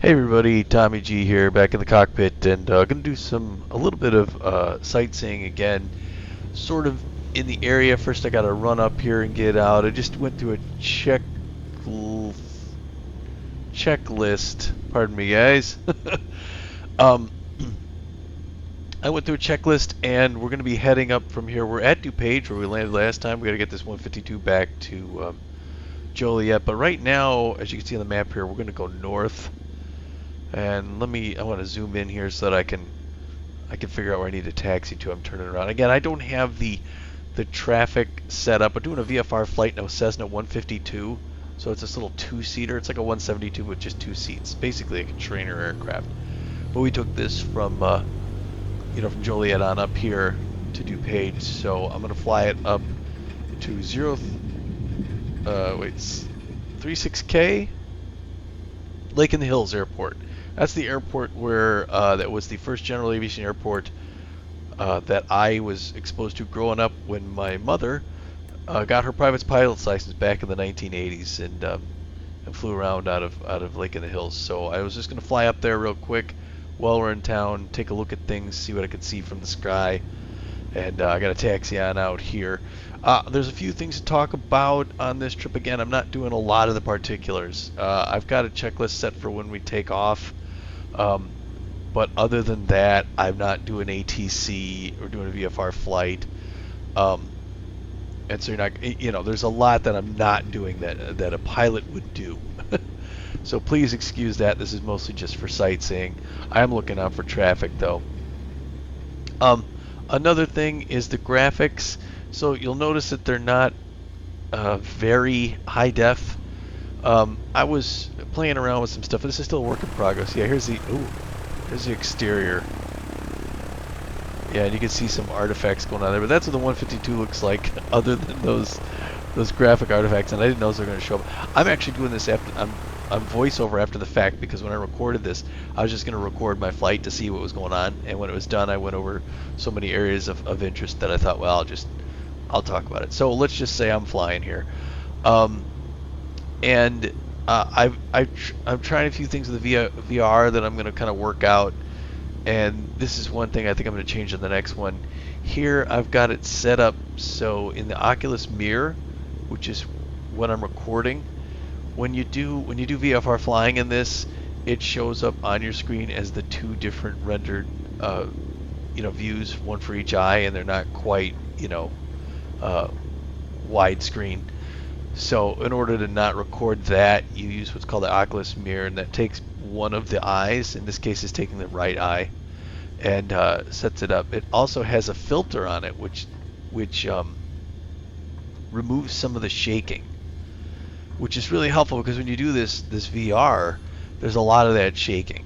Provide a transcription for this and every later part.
Hey everybody, Tommy G here, back in the cockpit, and gonna do a little bit of sightseeing again, sort of in the area. First, I gotta run up here and get out. I just went through a checklist. Pardon me, guys. um, I went through a checklist, and we're gonna be heading up from here. We're at DuPage, where we landed last time. We gotta get this 152 back to Joliet, but right now, as you can see on the map here, we're gonna go north. And I want to zoom in here so that I can figure out where I need a taxi to. I'm turning around. Again, I don't have the traffic set up. I'm doing a VFR flight in a Cessna 152. So it's this little two-seater. It's like a 172 with just two seats. Basically a trainer aircraft. But we took this from from Joliet on up here to DuPage. So I'm going to fly it up to 36K Lake in the Hills Airport. That's the airport where that was the first general aviation airport that I was exposed to growing up when my mother got her private pilot's license back in the 1980s and flew around out of Lake in the Hills. So I was just going to fly up there real quick while we're in town, take a look at things, see what I could see from the sky, and I got a taxi on out here. There's a few things to talk about on this trip. Again, I'm not doing a lot of the particulars. I've got a checklist set for when we take off. But other than that, I'm not doing ATC or doing a VFR flight. And so you're not, there's a lot that I'm not doing that a pilot would do. So please excuse that. This is mostly just for sightseeing. I am looking out for traffic though. Another thing is the graphics. So you'll notice that they're not very high def. I was playing around with some stuff. This is still a work in progress. Yeah, here's the exterior. Yeah, and you can see some artifacts going on there. But that's what the 152 looks like, other than those graphic artifacts. And I didn't know those were going to show up. I'm actually doing this after I'm voiceover after the fact, because when I recorded this, I was just going to record my flight to see what was going on. And when it was done, I went over so many areas of interest that I thought, well, I'll talk about it. So let's just say I'm flying here. And I'm trying a few things with the VR that I'm going to kind of work out, and this is one thing I think I'm going to change in the next one. Here I've got it set up so in the Oculus Mirror, which is what I'm recording, when you do VFR flying in this, it shows up on your screen as the two different rendered views, one for each eye, and they're not quite widescreen. So in order to not record that, you use what's called the Oculus Mirror, and that takes one of the eyes, in this case is taking the right eye, and sets it up. It also has a filter on it which removes some of the shaking, which is really helpful, because when you do this VR, there's a lot of that shaking.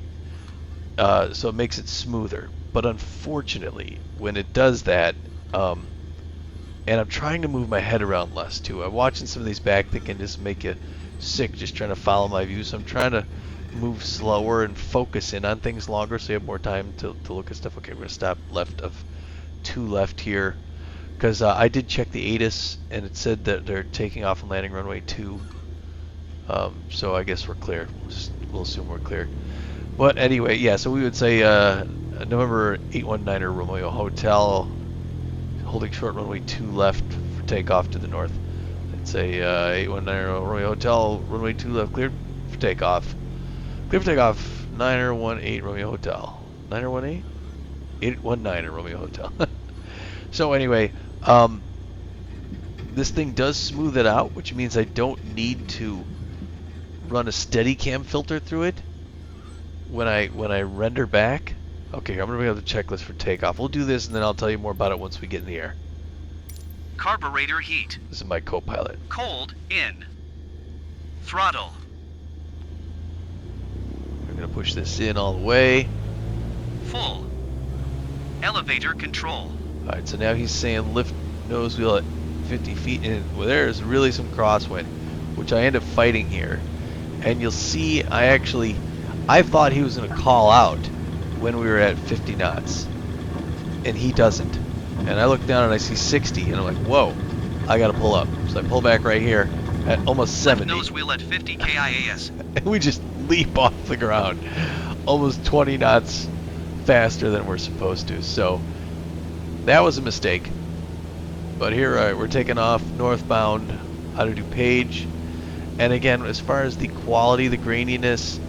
So it makes it smoother. But unfortunately, when it does that, and I'm trying to move my head around less too. I'm watching some of these back that can just make you sick, just trying to follow my view. So I'm trying to move slower and focus in on things longer, so you have more time to look at stuff. Okay, we're gonna stop left of 2 left here, because I did check the ATIS and it said that they're taking off and landing runway 2. So I guess we're clear. We'll assume we're clear. But anyway, yeah. So we would say November 819er Romeo Hotel, holding short runway 2 left for takeoff to the north. I'd say 819 Romeo Hotel, runway 2 left, cleared for takeoff. Clear for takeoff, 918 Romeo Hotel. 918? 819 Romeo Hotel. So anyway, this thing does smooth it out, which means I don't need to run a Steadicam filter through it when I render back. Okay, I'm going to bring up the checklist for takeoff. We'll do this, and then I'll tell you more about it once we get in the air. Carburetor heat. This is my co-pilot. Cold in. Throttle. We're going to push this in all the way. Full. Elevator control. Alright, so now he's saying lift nose wheel at 50 feet, and well, there's really some crosswind, which I end up fighting here. And you'll see I thought he was going to call out when we were at 50 knots, and he doesn't. And I look down and I see 60, and I'm like, whoa, I gotta pull up. So I pull back right here at almost 70. Nose wheel at 50 KIAS. And we just leap off the ground, almost 20 knots faster than we're supposed to. So that was a mistake. But here we're taking off northbound out of DuPage. And again, as far as the quality, the graininess,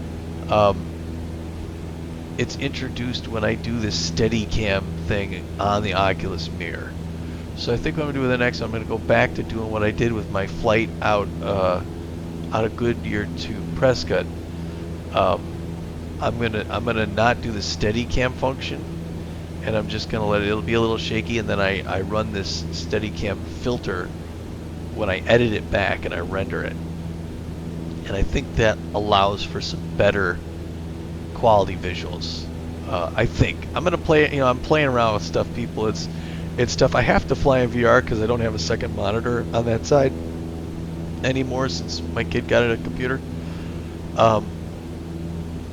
it's introduced when I do this steady cam thing on the Oculus mirror. So I think what I'm going to do with the next one, I'm going to go back to doing what I did with my flight out of Goodyear to Prescott. I'm gonna not do the steady cam function, and I'm just gonna let it'll be a little shaky, and then I run this steady cam filter when I edit it back and I render it. And I think that allows for some better quality visuals. I think I'm gonna play. I'm playing around with stuff, people. It's stuff I have to fly in VR because I don't have a second monitor on that side anymore since my kid got a computer.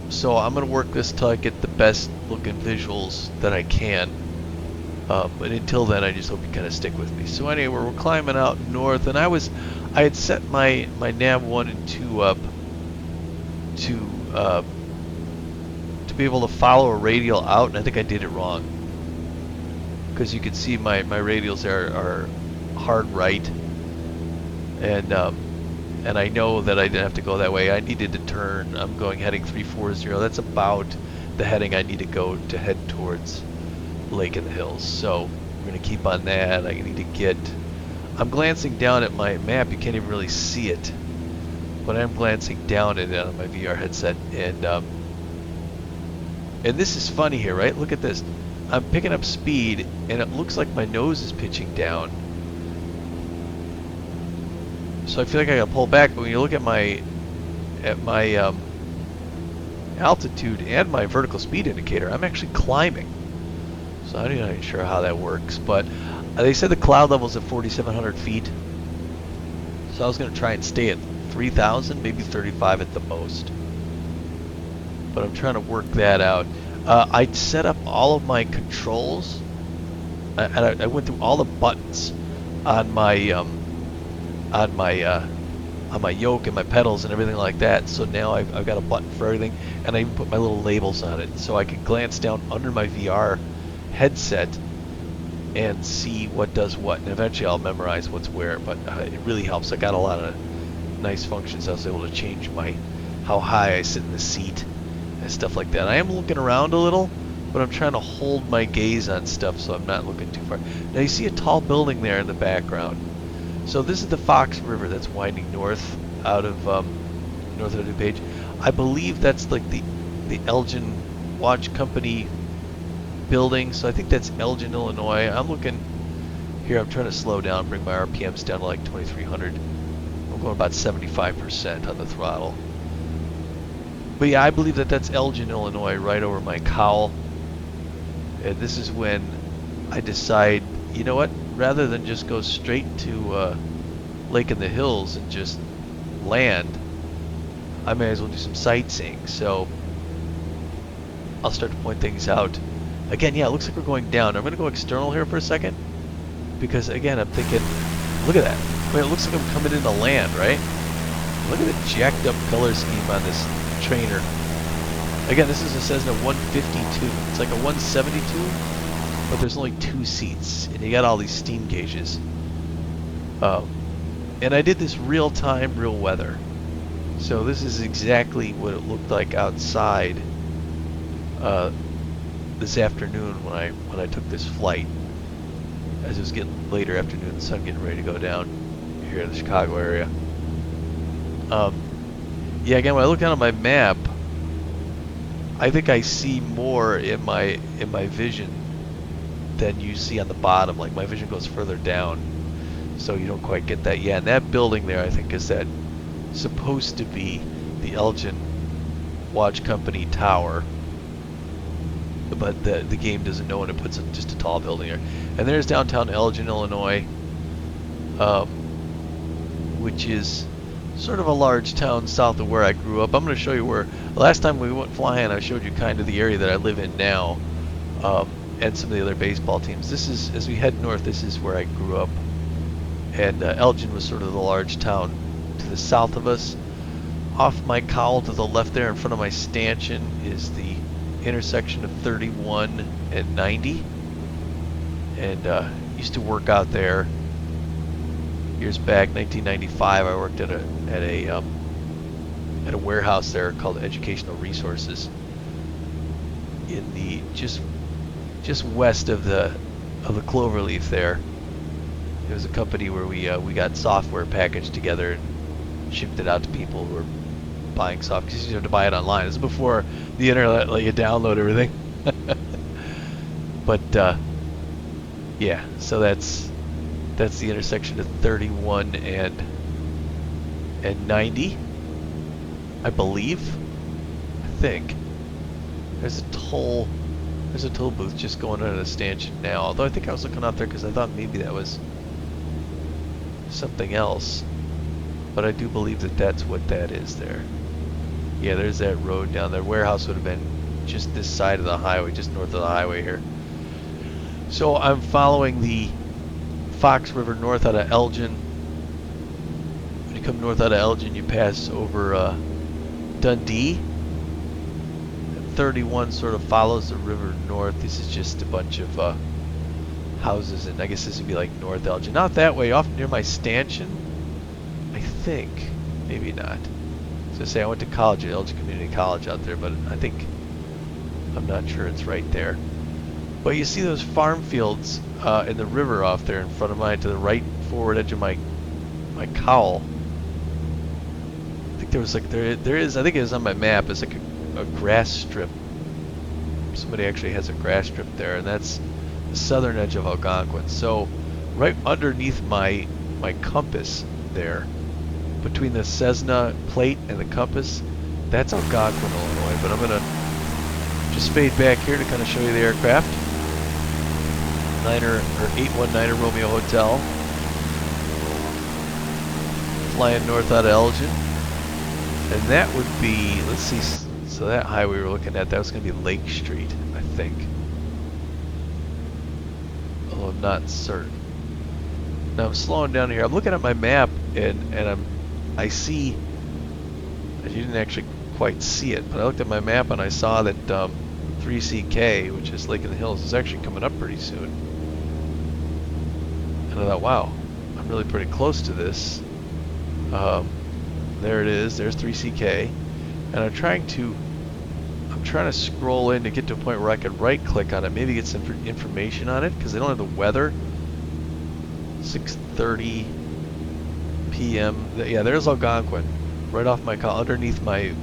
So I'm gonna work this till I get the best looking visuals that I can. But until then, I just hope you kind of stick with me. So anyway, we're climbing out north, and I had set my nav 1 and 2 up to be able to follow a radial out, and I think I did it wrong. Because you can see my radials there are hard right, and I know that I didn't have to go that way. I needed to turn. I'm going heading 340. That's about the heading I need to go to head towards Lake in the Hills. So we're going to keep on that. I need to get. I'm glancing down at my map. You can't even really see it, but I'm glancing down at it on my VR headset, and this is funny here, right? Look at this. I'm picking up speed, and it looks like my nose is pitching down. So I feel like I gotta pull back. But when you look at my altitude and my vertical speed indicator, I'm actually climbing. So I'm not even sure how that works. But they said the cloud level's at 4,700 feet. So I was gonna try and stay at 3,000, maybe 35 at the most. But I'm trying to work that out. I set up all of my controls, and I went through all the buttons on my yoke and my pedals and everything like that. So now I've got a button for everything, and I even put my little labels on it, so I can glance down under my VR headset and see what does what. And eventually I'll memorize what's where. But it really helps. I got a lot of nice functions. I was able to change how high I sit in the seat and stuff like that. I am looking around a little, but I'm trying to hold my gaze on stuff so I'm not looking too far. Now you see a tall building there in the background. So this is the Fox River that's winding north out of DuPage. I believe that's like the Elgin Watch Company building. So I think that's Elgin, Illinois. I'm looking here. I'm trying to slow down, bring my RPMs down to like 2,300. I'm going about 75% on the throttle. But yeah, I believe that's Elgin, Illinois, right over my cowl. And this is when I decide, you know what? Rather than just go straight to Lake in the Hills and just land, I may as well do some sightseeing. So I'll start to point things out. Again, yeah, it looks like we're going down. I'm going to go external here for a second, because again, I'm thinking, look at that. I mean, it looks like I'm coming into land, right? Look at the jacked up color scheme on this trainer. Again, this is a Cessna 152. It's like a 172, but there's only 2 seats, and you got all these steam gauges. And I did this real time, real weather. So this is exactly what it looked like outside this afternoon when I took this flight. As it was getting later afternoon, the sun getting ready to go down here in the Chicago area. Yeah, again, when I look down at my map, I think I see more in my vision than you see on the bottom. Like, my vision goes further down, so you don't quite get that. Yeah, and that building there, I think, is that supposed to be the Elgin Watch Company Tower, but the game doesn't know, and it puts just a tall building there. And there's downtown Elgin, Illinois, which is sort of a large town south of where I grew up. I'm going to show you where, last time we went flying, I showed you kind of the area that I live in now, and some of the other baseball teams. This is, as we head north, this is where I grew up. And Elgin was sort of the large town to the south of us. Off my cowl to the left there in front of my stanchion is the intersection of 31 and 90. And used to work out there years back, 1995. I worked at a warehouse there called Educational Resources in the just west of the Cloverleaf there. It was a company where we got software packaged together and shipped it out to people who were buying software, because you have to buy it online. This is before the internet let you download everything. But yeah, so that's the intersection of 31 and 90, I believe. I think there's a toll booth just going under the stanchion now. Although I think I was looking out there because I thought maybe that was something else. But I do believe that that's what that is there. Yeah, there's that road down there. Warehouse would have been just this side of the highway, just north of the highway here. So I'm following the Fox River north out of Elgin. When you come north out of Elgin, you pass over Dundee. 31 sort of follows the river north. This is just a bunch of houses, and I guess this would be like North Elgin. Not that way, off near my stanchion, I think. Maybe not. So say I went to college at Elgin Community College out there, but I'm not sure it's right there. But you see those farm fields in the river off there in front of mine, to the right forward edge of my cowl. I think there was like there is, I think it is on my map. It's like a grass strip. Somebody actually has a grass strip there, and that's the southern edge of Algonquin. So right underneath my compass there, between the Cessna plate and the compass, that's Algonquin, Illinois. But I'm gonna just fade back here to kind of show you the aircraft. 819 Romeo Hotel, flying north out of Elgin, and that would be, let's see, so that highway we were looking at, that was going to be Lake Street, I think, although I'm not certain. Now I'm slowing down here. I'm looking at my map, and I see, you didn't actually quite see it, but I looked at my map and I saw that K3CK, which is Lake in the Hills, is actually coming up pretty soon. And I thought, wow, I'm really pretty close to this. There it is. There's K3CK, and I'm trying to scroll in to get to a point where I could right-click on it, maybe get some information on it, because they don't have the weather. 6:30 p.m. Yeah, there's Algonquin, right off my underneath my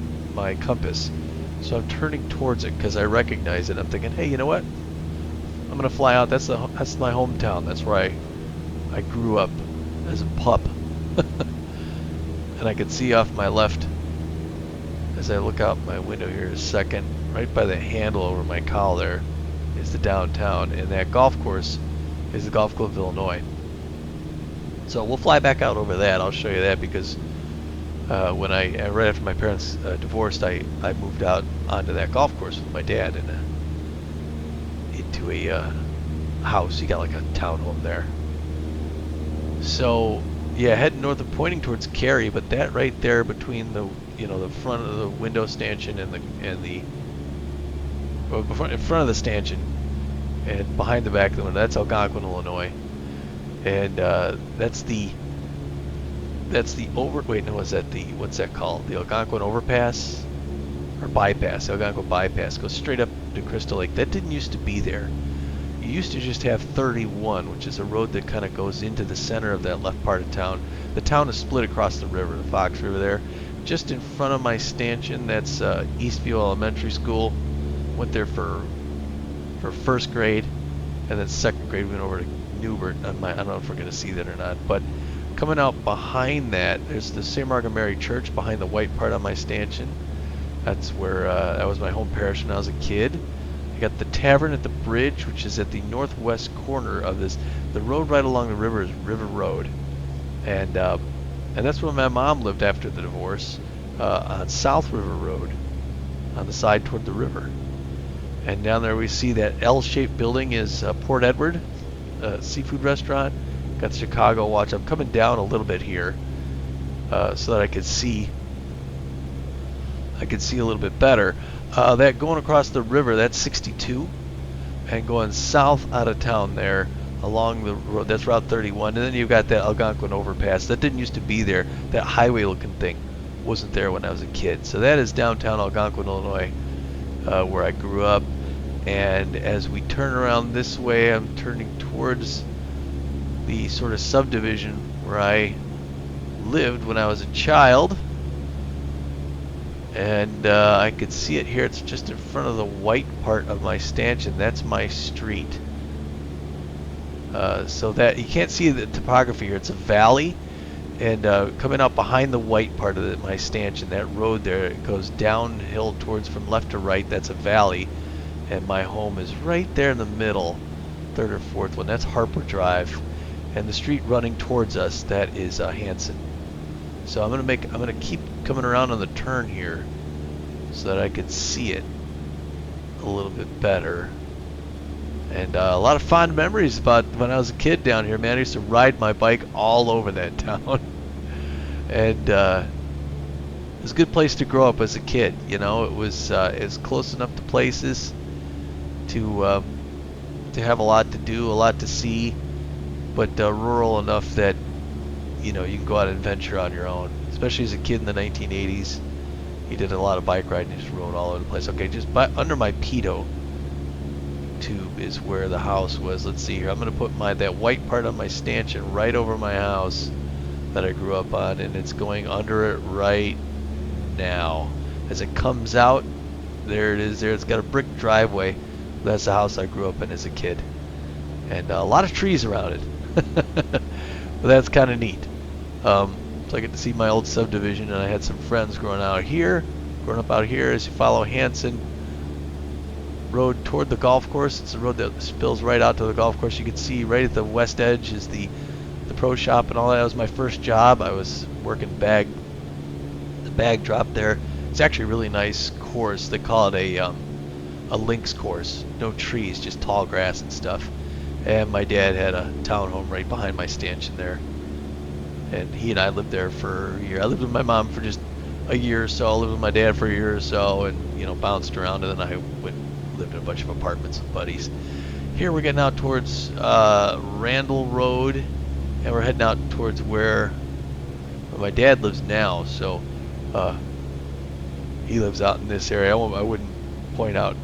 compass. So I'm turning towards it because I recognize it. I'm thinking, hey, you know what? I'm gonna fly out. That's my hometown. That's where I grew up as a pup. And I can see off my left, as I look out my window here in a second, right by the handle over my cowl there is the downtown, and that golf course is the Golf Club of Illinois. So we'll fly back out over that. I'll show you that, because when right after my parents divorced, I moved out onto that golf course with my dad into a house. He got like a townhome there. So yeah, heading north and pointing towards Cary, but that right there between the the front of the window stanchion and in front of the stanchion and behind the back of the window, that's Algonquin, Illinois. And that's the what's that called? The Algonquin overpass or bypass? The Algonquin bypass goes straight up to Crystal Lake. That didn't used to be there. You used to just have 31, which is a road that kind of goes into the center of that left part of town. The town is split across the river, the Fox River there. Just in front of my stanchion, that's Eastview Elementary School. Went there for first grade, and then second grade we went over to Newbert. I don't know if we're going to see that or not, but coming out behind that, there's the St. Margaret Mary Church behind the white part on my stanchion. That's where that was my home parish when I was a kid. I got the Tavern at the Bridge, which is at the northwest corner of this. The road right along the river is River Road, and that's where my mom lived after the divorce, on South River Road, on the side toward the river. And down there we see that L-shaped building is Port Edward seafood restaurant. Got the Chicago watch. I'm coming down a little bit here so that I could see I could see a little bit better. That going across the river, that's 62, and going south out of town there along the road, that's Route 31, and then you've got that Algonquin overpass. That didn't used to be there. That highway-looking thing wasn't there when I was a kid. So that is downtown Algonquin, Illinois, where I grew up. And as we turn around this way, I'm turning towards the sort of subdivision where I lived when I was a child. And I could see it here. It's just in front of the white part of my stanchion. That's my street. So that you can't see the topography here. It's a valley, and coming out behind the white part of my stanchion, that road there, it goes downhill towards from left to right. That's a valley, and my home is right there in the middle, third or fourth one. That's Harper Drive, and the street running towards us, that is Hanson. So I'm gonna keep coming around on the turn here so that I could see it a little bit better. And a lot of fond memories about when I was a kid down here, man. I used to ride my bike all over that town. And it was a good place to grow up as a kid. You know, it was close enough to places to have a lot to do, a lot to see, but rural enough that, you know, you can go out and adventure on your own. Especially as a kid in the 1980s, he did a lot of bike riding. He just rode all over the place. Okay, just under my pedo tube is where the house was. Let's see here. I'm going to put that white part on my stanchion right over my house that I grew up on, and it's going under it right now. As it comes out, there it is there. It's got a brick driveway. That's the house I grew up in as a kid. And a lot of trees around it. But that's kind of neat. So I get to see my old subdivision, and I had some friends growing up out here. As you follow Hanson Road toward the golf course, it's a road that spills right out to the golf course. You can see right at the west edge is the pro shop and all that. That was my first job. I was working the bag drop there. It's actually a really nice course. They call it a links course. No trees, just tall grass and stuff. And my dad had a townhome right behind my stanchion there. And he and I lived there for a year. I lived with my mom for just a year or so. I lived with my dad for a year or so, and, you know, bounced around. And then I lived in a bunch of apartments with buddies. Here we're getting out towards Randall Road, and we're heading out towards where my dad lives now. So he lives out in this area. I wouldn't point out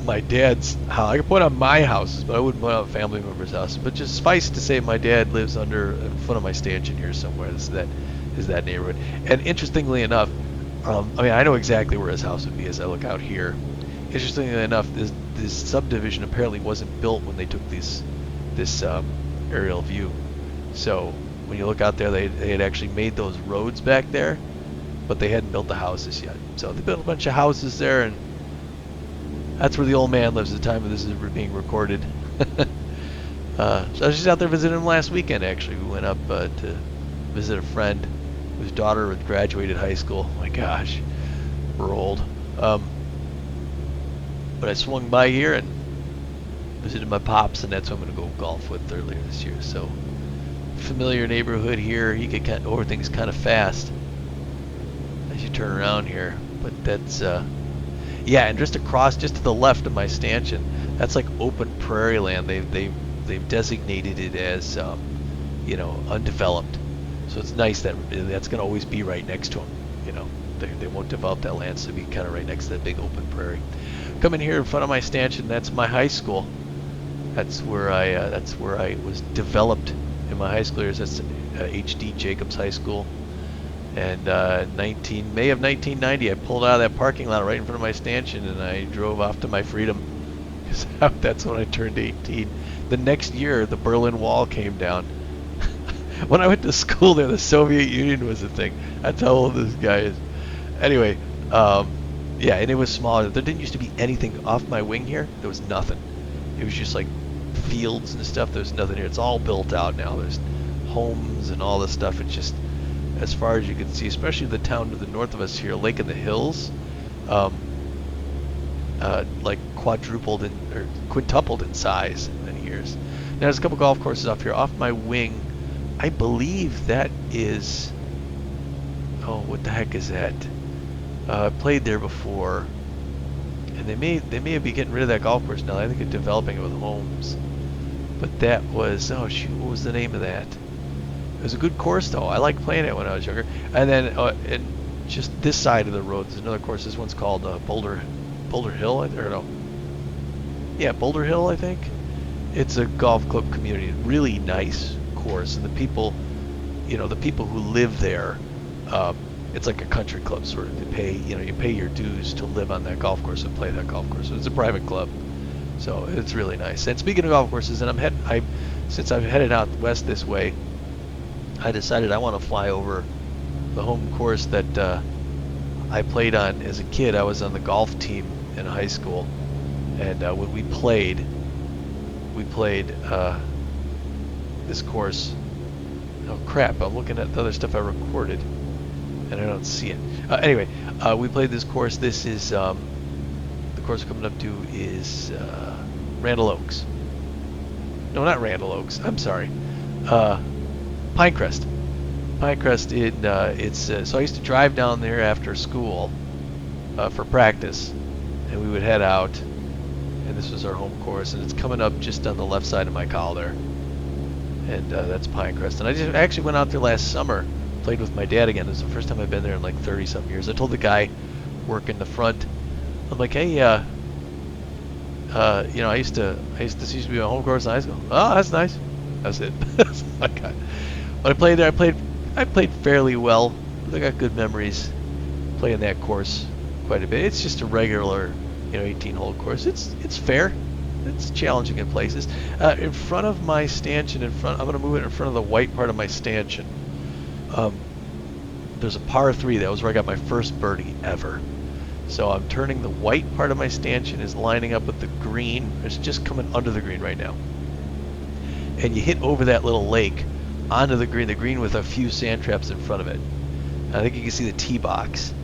my dad's house. I could point out my houses, but I wouldn't point out family members' houses. But just suffice to say, my dad lives in front of my stanchion here somewhere. Is that neighborhood? And interestingly enough, I mean, I know exactly where his house would be as I look out here. Interestingly enough, this subdivision apparently wasn't built when they took this aerial view. So when you look out there, they had actually made those roads back there, but they hadn't built the houses yet. So they built a bunch of houses there, and that's where the old man lives at the time of this is being recorded. So I was just out there visiting him last weekend, actually. We went up to visit a friend whose daughter had graduated high school. Oh my gosh, we're old. But I swung by here and visited my pops, and that's who I'm going to go golf with earlier this year. So familiar neighborhood here. You get over things kind of fast as you turn around here. But that's yeah, and just across, just to the left of my stanchion, that's like open prairie land. They've designated it as you know, undeveloped. So it's nice that that's going to always be right next to them. You know, they won't develop that land, so it'll be kind of right next to that big open prairie. Coming here in front of my stanchion, that's my high school. That's where I was developed in my high school years. That's H.D. Jacobs High School. And May of 1990, I pulled out of that parking lot right in front of my stanchion, and I drove off to my freedom. That's when I turned 18. The next year, the Berlin Wall came down. When I went to school there, the Soviet Union was a thing. That's how old this guy is. Anyway, yeah, and it was smaller. There didn't used to be anything off my wing here. There was nothing. It was just like fields and stuff. There's nothing here. It's all built out now. There's homes and all this stuff. It's just, as far as you can see, especially the town to the north of us here, Lake in the Hills, like quadrupled or quintupled in size in many years. Now there's a couple golf courses off here. Off my wing, I believe that is, oh, what the heck is that? I played there before, and they may be getting rid of that golf course now. I think they're developing it with homes. But that was, oh shoot, what was the name of that? It was a good course though. I liked playing it when I was younger. And then and just this side of the road, there's another course. This one's called Boulder Hill. I don't know. Yeah, Boulder Hill, I think. It's a golf club community. Really nice course, and the people, the people who live there, it's like a country club sort of. You pay your dues to live on that golf course and play that golf course. So it's a private club. So it's really nice. And speaking of golf courses, and since I'm headed out west this way, I decided I want to fly over the home course that I played on as a kid. I was on the golf team in high school, and when we played this course. Oh crap! I'm looking at the other stuff I recorded, and I don't see it. Anyway, we played this course. This is the course we're coming up to is Randall Oaks. No, not Randall Oaks. I'm sorry. Pinecrest. Pinecrest. So I used to drive down there after school for practice, and we would head out. And this was our home course, and it's coming up just on the left side of my call there. And that's Pinecrest. And I actually went out there last summer, played with my dad again. It was the first time I've been there in like 30-some years. I told the guy working the front, I'm like, hey, I used to be my home course in high school. Oh, that's nice. That's it. That's all I got. When I played there, I played fairly well. I got good memories playing that course quite a bit. It's just a regular, 18-hole course. It's fair. It's challenging in places. In front of my stanchion, I'm going to move it in front of the white part of my stanchion. There's a par 3. That was where I got my first birdie ever. So I'm turning the white part of my stanchion is lining up with the green. It's just coming under the green right now. And you hit over that little lake onto the green with a few sand traps in front of it. I think you can see the tee box.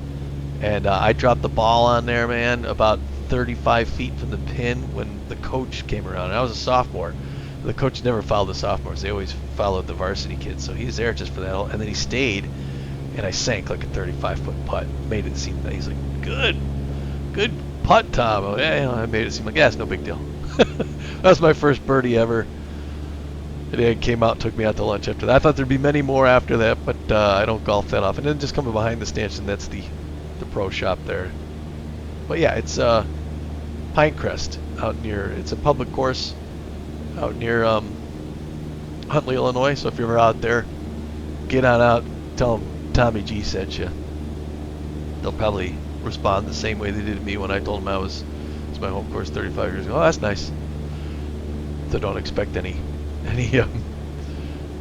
And I dropped the ball on there, man, about 35 feet from the pin when the coach came around. And I was a sophomore. The coach never followed the sophomores. They always followed the varsity kids. So he was there just for that. And then he stayed, and I sank like a 35-foot putt. Made it seem that he's like, good putt, Tom. Oh, yeah, I made it seem like, yeah, it's no big deal. That was my first birdie ever. And he came out and took me out to lunch after that. I thought there'd be many more after that, but I don't golf that often. And then just coming behind the stanchion, that's the pro shop there. But yeah, it's Pinecrest out near, it's a public course out near Huntley, Illinois. So if you're ever out there, get on out, tell them Tommy G sent you. They'll probably respond the same way they did to me when I told them it's my home course 35 years ago. Oh, that's nice. So don't expect anything.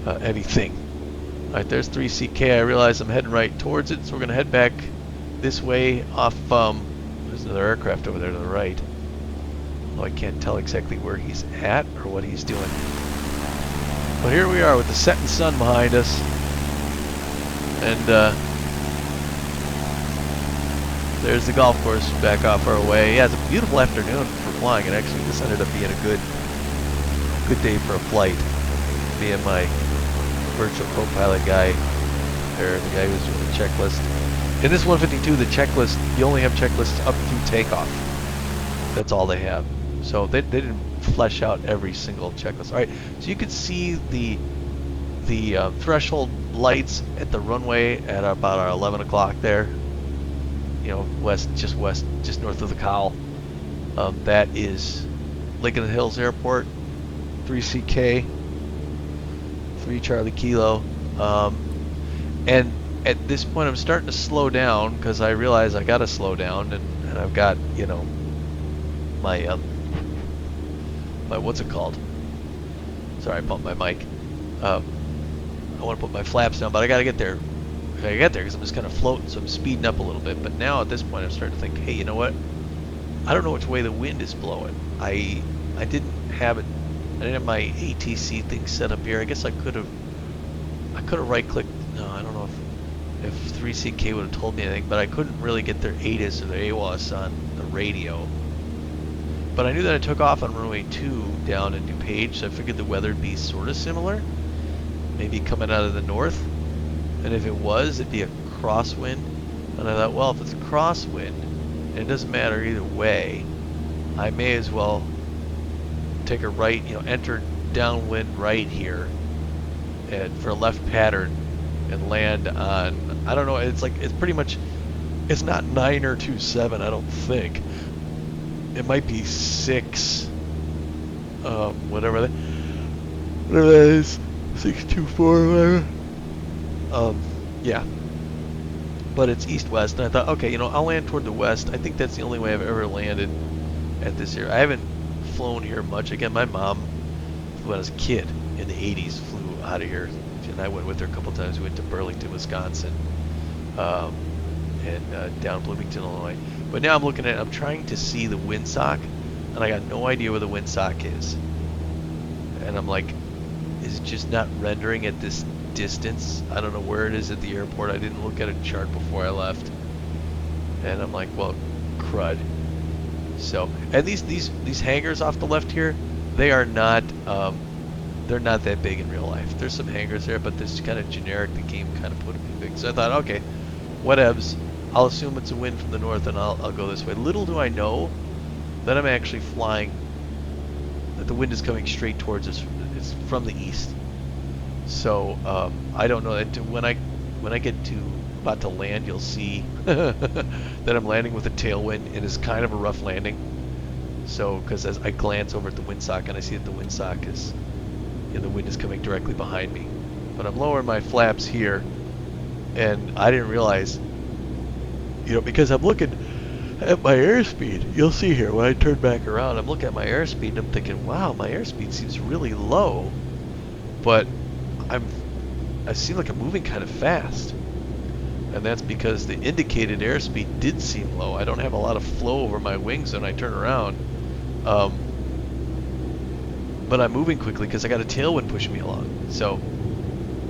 All right, there's 3CK. I realize I'm heading right towards it, so we're gonna head back this way off. There's another aircraft over there to the right. Well, I can't tell exactly where he's at or what he's doing. Well, here we are with the setting sun behind us, and there's the golf course back off our way. Yeah, it's a beautiful afternoon for flying, and actually this ended up being a good day for a flight. Me and my virtual co-pilot guy there, the guy who's doing the checklist. In this 152, the checklist, you only have checklists up through takeoff. That's all they have. So they didn't flesh out every single checklist. All right, so you can see the threshold lights at the runway at about our 11 o'clock there. West, just north of the cowl. That is Lake of the Hills Airport, 3CK, 3 Charlie Kilo. And at this point I'm starting to slow down because I realize I gotta slow down, and I've got, my what's it called? Sorry, I bumped my mic. I want to put my flaps down, but I gotta get there. I gotta get there because I'm just kind of floating, so I'm speeding up a little bit. But now at this point I'm starting to think, hey, you know what? I don't know which way the wind is blowing. I didn't have my ATC thing set up here. I guess I could have right-clicked. No, I don't know if 3CK would have told me anything, but I couldn't really get their ATIS or their AWOS on the radio. But I knew that I took off on runway 2 down in DuPage, so I figured the weather would be sort of similar, maybe coming out of the north. And if it was, it'd be a crosswind And I thought, well, if it's crosswind, and it doesn't matter either way, I may as well take a right, enter downwind right here, and for a left pattern, and land on, I don't know, it's pretty much, it's not 9 or 27, I don't think. It might be 6, whatever that is, 624, whatever. Yeah. But it's east-west, and I thought, okay, I'll land toward the west. I think that's the only way I've ever landed at this area. I haven't flown here much. Again, my mom, when I was a kid in the 80s, flew out of here, and I went with her a couple times. We went to Burlington, Wisconsin, and down Bloomington, Illinois. But now I'm trying to see the windsock, and I got no idea where the windsock is. And I'm like, is it just not rendering at this distance? I don't know where it is at the airport. I didn't look at a chart before I left. And I'm like, well, crud. So, and these hangars off the left here, they are not, they're not that big in real life. There's some hangars there, but this kind of generic, the game kind of put them in big. So I thought, okay, whatevs. I'll assume it's a wind from the north, and I'll go this way. Little do I know that I'm actually flying, that the wind is coming straight towards us. It's from the east. So I don't know that when I get to about to land, you'll see that I'm landing with a tailwind. It is kind of a rough landing. So because as I glance over at the windsock and I see that the windsock is, the wind is coming directly behind me. But I'm lowering my flaps here, and I didn't realize, because I'm looking at my airspeed. You'll see here when I turn back around, I'm looking at my airspeed and I'm thinking, wow, my airspeed seems really low, but I seem like I'm moving kind of fast, and that's because the indicated airspeed did seem low. I don't have a lot of flow over my wings when I turn around, but I'm moving quickly because I got a tailwind pushing me along. So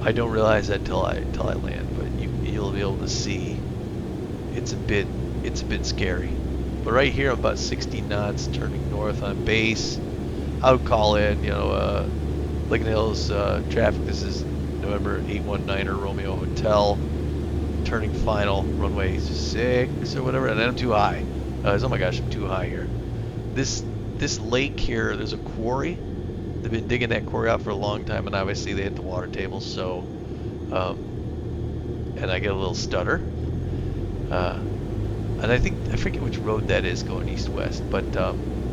I don't realize that till I land, but you'll be able to see it's a bit scary. But right here I'm about 60 knots turning north on base. I would call in, Lincoln Hills traffic. This is November 819er Romeo Hotel. Turning final, runway 6 or whatever, and then I'm too high. Oh my gosh, I'm too high here. This lake here, there's a quarry. They've been digging that quarry out for a long time, and obviously they hit the water table, so, and I get a little stutter. And I forget which road that is going east-west, but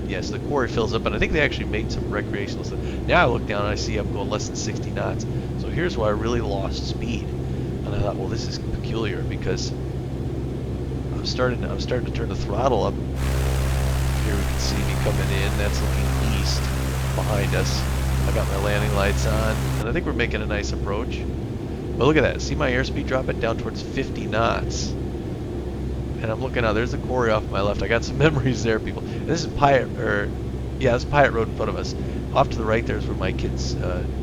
yes, the quarry fills up, and I think they actually made some recreational stuff. Now I look down and I see I'm going less than 60 knots. So here's where I really lost speed, and I thought, well, this is peculiar because I'm starting to turn the throttle up. Here we can see me coming in. That's looking east behind us. I got my landing lights on, and I think we're making a nice approach. But look at that. See my airspeed drop it down towards 50 knots. And I'm looking out. There's the quarry off my left. I got some memories there, people. And this is this is Pyatt Road in front of us. Off to the right there is where my kid's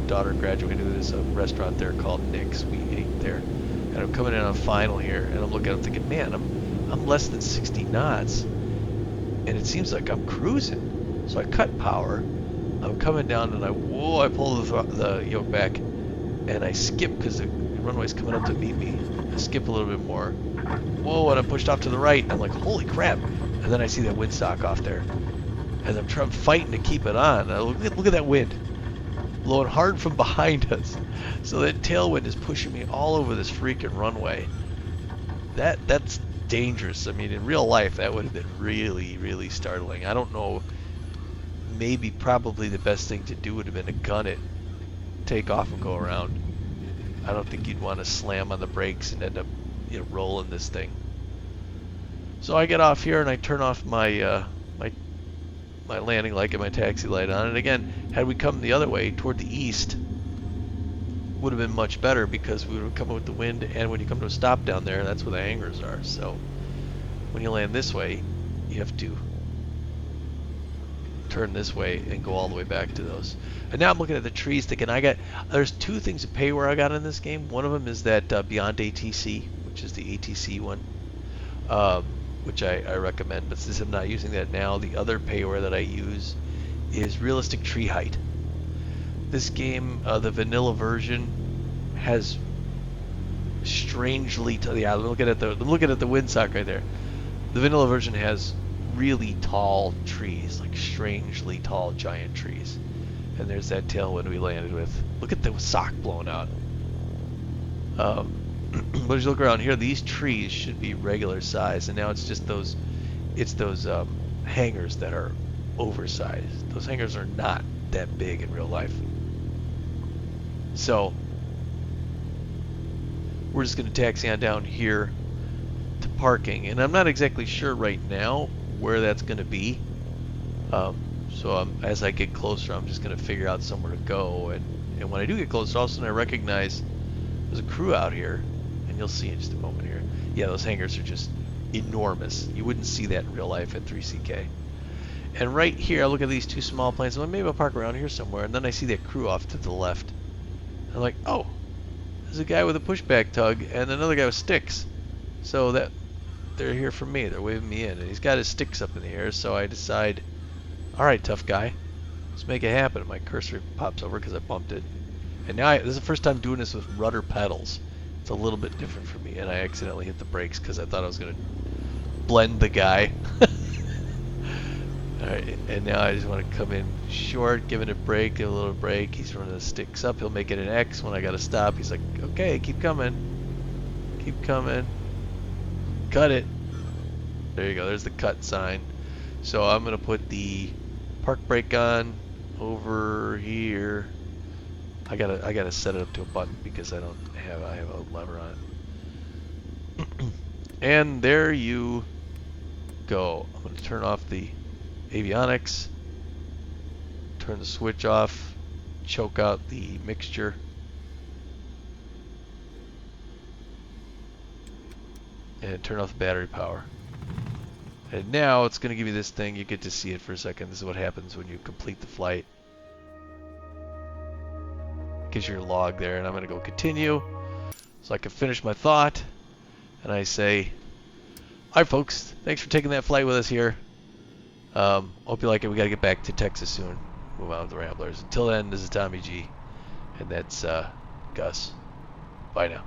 daughter graduated. There's a restaurant there called Nick's. We ate there. And I'm coming in on final here, and I'm looking. I'm thinking, man, I'm less than 60 knots, and it seems like I'm cruising. So I cut power. I'm coming down, and I pull the yoke back, and I skip because the runway's coming up to meet me. I skip a little bit more. Whoa, and I'm pushed off to the right. I'm like, holy crap. And then I see that windsock off there. And I'm fighting to keep it on. Look at that wind. Blowing hard from behind us. So that tailwind is pushing me all over this freaking runway. That's dangerous. I mean, in real life, that would have been really, really startling. I don't know. Probably the best thing to do would have been to gun it, take off and go around. I don't think you'd want to slam on the brakes and end up rolling this thing. So I get off here and I turn off my my landing light, get my taxi light on, and again, had we come the other way toward the east, would have been much better because we would have come with the wind, and when you come to a stop down there, that's where the hangars are. So when you land this way, you have to turn this way and go all the way back to those. And now I'm looking at the trees thinking there's two things of payware I got in this game. One of them is that Beyond ATC, which is the ATC one, which I recommend, but since I'm not using that now, the other payware that I use is realistic tree height. This game, the vanilla version, has strangely yeah, I'm looking at the windsock right there. The vanilla version has really tall trees, like strangely tall giant trees. And there's that tailwind we landed with. Look at the sock blown out. But as you look around here, these trees should be regular size, and now it's just those hangars that are oversized. Those hangars are not that big in real life. So we're just going to taxi on down here to parking, and I'm not exactly sure right now where that's going to be. So as I get closer, I'm just going to figure out somewhere to go, and when I do get closer, all of a sudden I recognize there's a crew out here, and you'll see in just a moment here. Yeah, those hangars are just enormous. You wouldn't see that in real life at 3CK. And right here, I look at these two small planes, and maybe I'll park around here somewhere, and then I see that crew off to the left. And I'm like, oh, there's a guy with a pushback tug and another guy with sticks. So that they're here for me. They're waving me in, and he's got his sticks up in the air. So I decide, all right, tough guy, let's make it happen. And my cursor pops over because I bumped it. And now this is the first time doing this with rudder pedals. It's a little bit different for me, and I accidentally hit the brakes because I thought I was going to blend the guy. Alright, and now I just want to come in short, give it a break, give a little break. He's running the sticks up. He'll make it an X when I got to stop. He's like, okay, keep coming. Keep coming. Cut it. There you go. There's the cut sign. So I'm going to put the park brake on over here. I gotta set it up to a button because I have a lever on it. And there you go. I'm going to turn off the avionics, turn the switch off, choke out the mixture, and turn off the battery power. And now it's going to give you this thing. You get to see it for a second. This is what happens when you complete the flight. Gives you your log there, and I'm going to go continue so I can finish my thought. And I say, alright folks, thanks for taking that flight with us here. Hope you like it. We got to get back to Texas soon. Move on with the Ramblers. Until then, this is Tommy G, and that's Gus. Bye now.